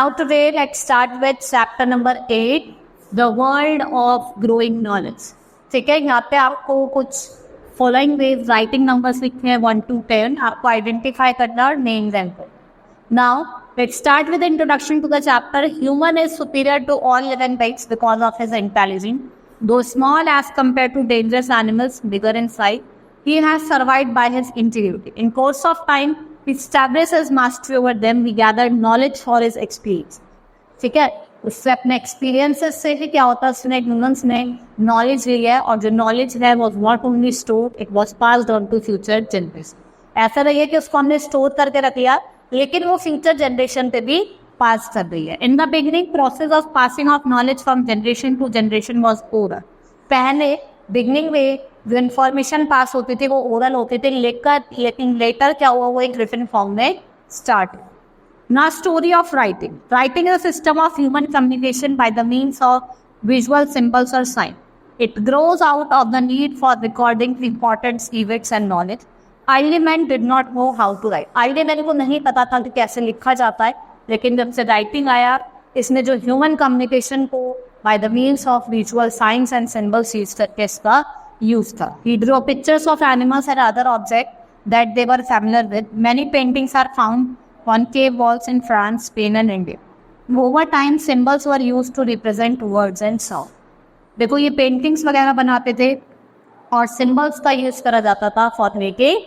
Now today let's start with chapter number 8, the world of growing knowledge. ठीक है, यहाँ पे आपको कुछ फॉलोइंग वेज राइटिंग नंबर्स लिखे हैं 1 to 10. आपको आइडेंटिफाई करना और name them. Now let's start with the introduction to the chapter. Human is superior to all living beings because of his intelligence. Though small as compared to dangerous animals, bigger in size, he has survived by his integrity. In course of time, he established his mastery over them. He gathered knowledge for his experience. ठीक है, उससे अपने experiences से ही क्या होता है, उसने humans ने नॉलेज ली है और जो नॉलेज है was not only store, it was passed on to future generation. ऐसा नहीं है कि उसको हमने स्टोर करके रख लिया, लेकिन वो फ्यूचर जनरेशन पे भी पास कर रही है. In the beginning process of passing of knowledge from generation to generation was oral. पहले बिगिनिंग में जो इन्फॉर्मेशन पास होती थी वो ओरल होती थी, लेकिन लेटर क्या हुआ, वो एक रिटन फॉर्म में start. Now story of writing. Writing is a system of human communication by the means of visual symbols or sign. It grows out of the need for recording important events and knowledge. Early men did not know how to write. Early men को नहीं पता था कि कैसे लिखा जाता है, लेकिन जब से राइटिंग आया इसने जो ह्यूमन कम्युनिकेशन को by the means of visual signs and symbols use करके इसका यूज था. He drew pictures of animals and other objects that they were familiar with. Many paintings are found on cave walls in France, Spain and India. Over time, symbols were used to represent words and sound. देखो ये paintings वगैरह बनाते थे और symbols का use करा जाता था for making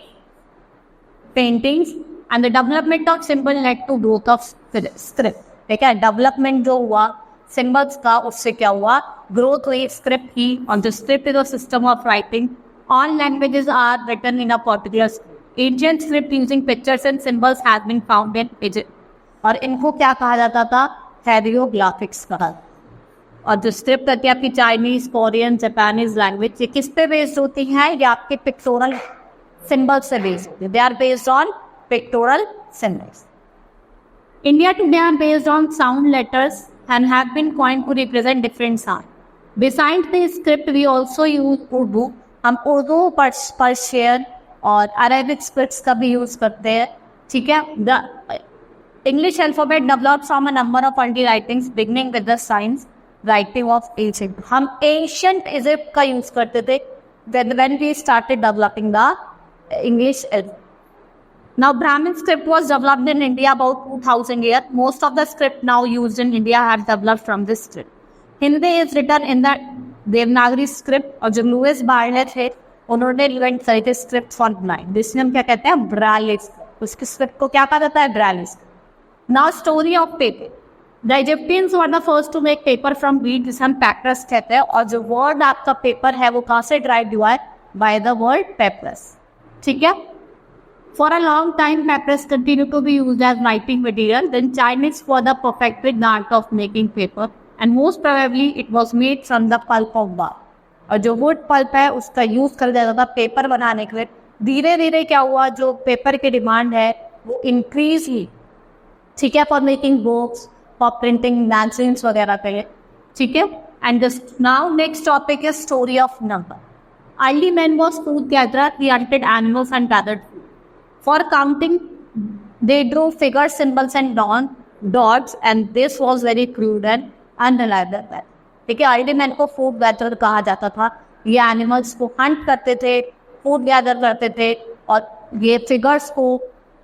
paintings. And the development of symbol led to growth of script. ठीक है, डेवलपमेंट जो हुआ सिंबल्स का, उससे क्या हुआ, ग्रोथ हुई स्क्रिप्ट की. और जो script is a system of writing. All languages are written in a particular Ancient script using pictures and symbols has been found in Egypt. और इनको क्या कहा जाता था, हेरियोग्राफिक्स कहा. और जो स्क्रिप्ट होती है आपकी चाइनीज, कोरियन, जापानीज लैंग्वेज, ये किस पे बेस्ड होती है, ये आपके पिक्टोरल सिंबल्स से बेस्ड होती है. They are based on pictorial symbols. India today are based on sound letters and have been coined to represent different sound. Besides the script, we also use Urdu. हम Urdu Persian और Arabic scripts का भी use करते हैं. ठीक है, the English alphabet developed from a number of early writings beginning with the science writing of ancient. हम ancient Egypt का यूज करते थे when we started developing the English. Now Brahman script was developed in India about 2000 years. Most of the script now used in India have developed from this script. Hindi is written in the Devanagari script. और जो Louis barley थे उन्होंने invent करी थी script font बनाई, जिसने हम क्या कहते हैं, ब्राille. उसकी स्क्रिप्ट को क्या कहा जाता है, ब्राille. Now story of paper. The Egyptians were the first to make paper from wheat, जिसे हम पैपरस कहते हैं. और जो वर्ड आपका पेपर है वो कहाँ से ड्राइव हुआ है, बाय द वर्ड पेपरस. ठीक है, for a long time papyrus continue to be used as writing material. Then Chinese for the perfected the art of making paper and most probably it was made from the pulp of bark. और जो wood pulp है उसका use कर जाता था paper बनाने के लिए. धीरे धीरे क्या हुआ, जो पेपर की डिमांड है वो इंक्रीज ही. ठीक है, for making books, for printing magazines वगैरह के लिए. ठीक है, and now next topic is story of number. Early man was food gatherer, he hunted animals and gathered food. For counting they drew figures, symbols and dots and this was very crude and unreliable. ठीक है, early man को food gatherer कहा जाता था. ये animals को Hunt करते थे, फूड गैदर करते थे और ये फिगर्स को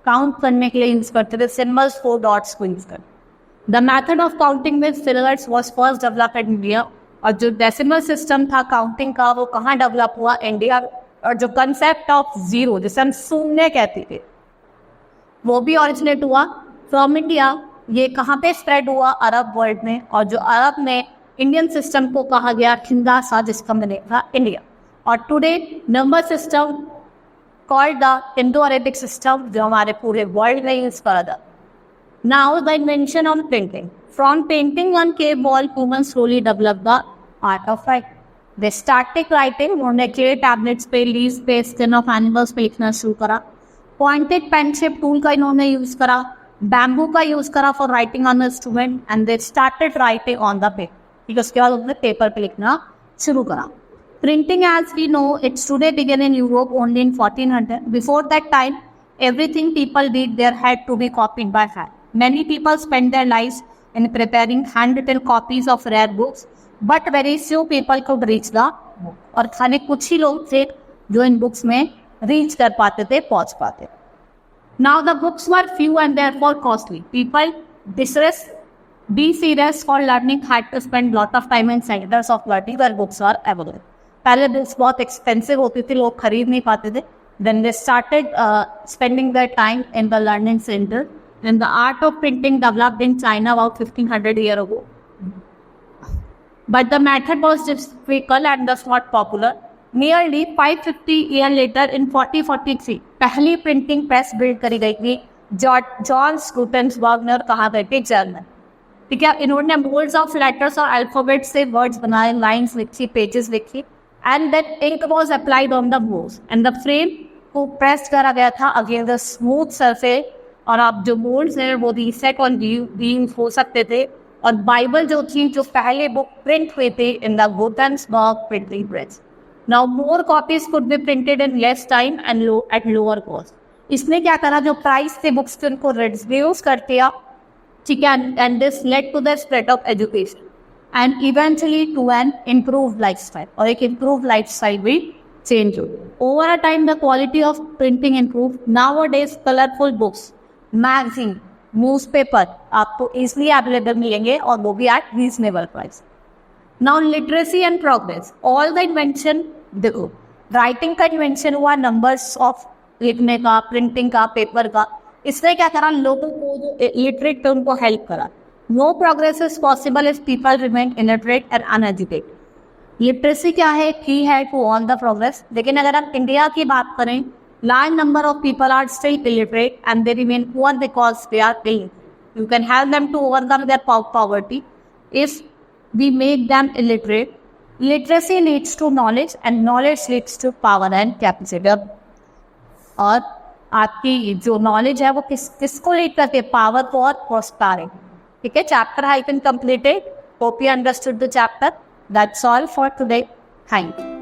काउंट करने के लिए यूज करते थे, सिंबल्स को, डॉट्स को यूज करते. The method of counting with figures was first developed in India. और जो डेसिमल सिस्टम था काउंटिंग का वो कहाँ डेवलप हुआ, इंडिया. और जो कंसेप्ट ऑफ जीरो, जिसे हम शून्य कहते थे, वो भी ऑरिजिनेट हुआ फ्रॉम इंडिया. ये कहाँ पे स्प्रेड हुआ, अरब वर्ल्ड में. और जो अरब में इंडियन सिस्टम को कहा गया खिंदासा, जिसका मैंने था इंडिया. और today number system called the Indo Arabic system, जो हमारे पूरे वर्ल्ड में यूज करा था. Now the invention of printing. From painting on cave wall, human slowly develop the art of writing. They started writing. उन्होंने clay tablets पे, leaves पे, skin of animals पे लिखना शुरू करा. पॉइंटेड पेनशिप टूल का इन्होंने यूज करा. बैम्बू का यूज करा for writing on instrument and they started writing on the paper. उसके बाद उन्होंने पेपर पे लिखना शुरू करा. Printing as we know its today began in Europe only in 1400. Before that time everything people did there had to be copied by hand. Many people spend their lives in preparing handwritten copies of rare books, but very few people could reach the book. और खाली कुछ ही लोग थे जो इन books में reach कर पाते थे, पहुंच पाते. Now the books were few and therefore costly. People be serious for learning had to spend lot of time in centers of learning where books are available. पहले बुक्स बहुत एक्सपेंसिव होती थी, लोग खरीद नहीं पाते थे. Then they started spending their time in the learning center. And the art of printing developed in China about 1500 years ago. But the method was difficult and thus not popular. Nearly 550 years later in 1443, पहली printing press build करी गई थी John Gutenberg ने, और कहा गए थे German. ठीक है, इन्होंने मोल्ड्स ऑफ लेटर्स और अल्फाबेट से वर्ड्स बनाए, लाइन्स लिखी, पेजेस लिखी, and then ink was applied on the moulds and the frame को प्रेस करा गया था अगेंस्ट द स्मूथ सरफेस. और आप जो मोल्ड्स हैं वो रीसेट और रीयूज हो सकते थे. और बाइबल जो थी, जो पहले बुक प्रिंट हुए थे in the Gutenberg printing press. Now more copies could be printed in less time and at lower cost. इसने क्या करा, जो प्राइस थे बुक्स के उनको रिड्यूस कर दिया. ठीक है, and this led to the spread of education and eventually to an improve lifestyle. और एक इम्प्रूव लाइफ स्टाइल भी चेंज हुई. Over a time the quality of printing improve. Nowadays colourful books, magazine, newspaper आपको easily available मिलेंगे और वो भी at reasonable price. Now literacy and progress. All the invention, देखो राइटिंग का invention हुआ, नंबर्स ऑफ लिखने का, प्रिंटिंग का, पेपर का. इसने क्या करा, लोगों को जो इलिटरेट थे उनको हेल्प करा. No progress is possible if people remain illiterate and uneducated. Literacy क्या है, की है टू ऑल द प्रोग्रेस. लेकिन अगर हम इंडिया की बात करें, large number of people are still illiterate and they remain poor because they are illiterate. You can help them to overcome their poverty if we make them illiterate. Literacy leads to knowledge and knowledge leads to power and capacity. और आपकी जो knowledge है वो किसको lead करती है, power को और प्रॉस्पेरिटी. ठीक है, chapter has been completed. Hope you understood the chapter. That's all for today. Thank you.